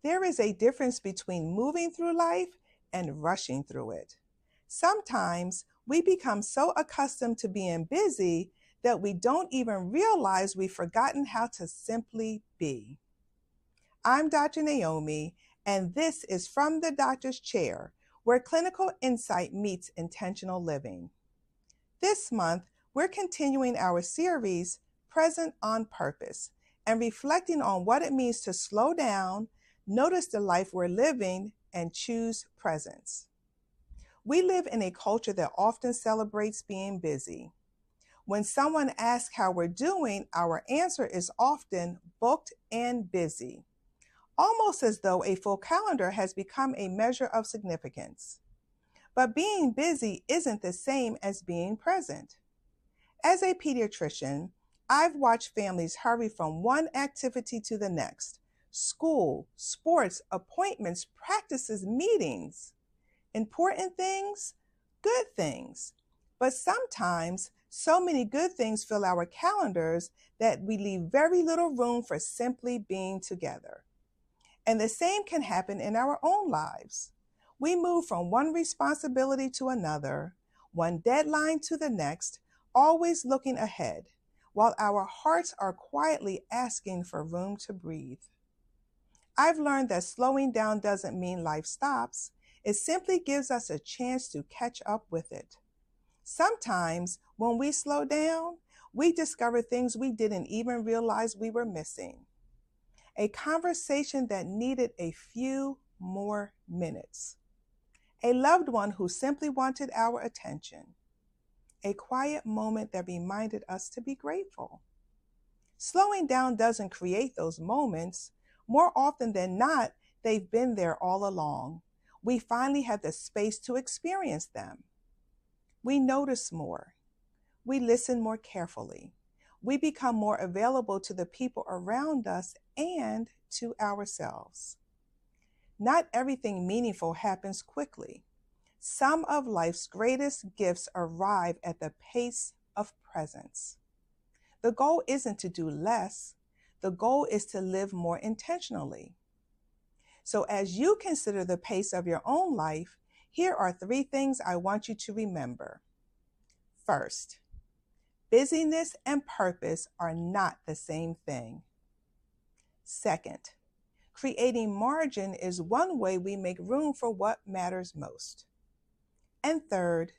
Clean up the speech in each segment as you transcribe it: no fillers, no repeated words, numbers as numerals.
There is a difference between moving through life and rushing through it. Sometimes we become so accustomed to being busy that we don't even realize we've forgotten how to simply be. I'm Dr. Naomi, and this is From the Doctor's Chair, where clinical insight meets intentional living. This month, we're continuing our series, Present on Purpose, and reflecting on what it means to slow down, notice the life we're living, and choose presence. We live in a culture that often celebrates being busy. When someone asks how we're doing, our answer is often booked and busy, almost as though a full calendar has become a measure of significance. But being busy isn't the same as being present. As a pediatrician, I've watched families hurry from one activity to the next: school, sports, appointments, practices, meetings. Important things, good things. But sometimes, so many good things fill our calendars that we leave very little room for simply being together. And the same can happen in our own lives. We move from one responsibility to another, one deadline to the next, always looking ahead, while our hearts are quietly asking for room to breathe. I've learned that slowing down doesn't mean life stops. It simply gives us a chance to catch up with it. Sometimes, when we slow down, we discover things we didn't even realize we were missing. A conversation that needed a few more minutes. A loved one who simply wanted our attention. A quiet moment that reminded us to be grateful. Slowing down doesn't create those moments. More often than not, they've been there all along. We finally have the space to experience them. We notice more. We listen more carefully. We become more available to the people around us and to ourselves. Not everything meaningful happens quickly. Some of life's greatest gifts arrive at the pace of presence. The goal isn't to do less. The goal is to live more intentionally. So as you consider the pace of your own life, here are 3 things I want you to remember. First, busyness and purpose are not the same thing. Second, creating margin is one way we make room for what matters most. And third,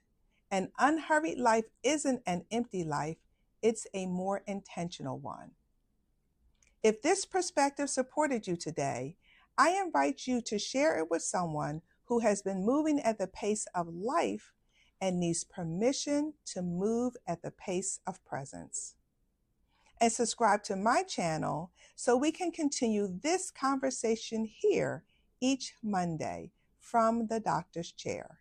an unhurried life isn't an empty life, it's a more intentional one. If this perspective supported you today, I invite you to share it with someone who has been moving at the pace of life and needs permission to move at the pace of presence. And subscribe to my channel so we can continue this conversation here each Monday from the doctor's chair.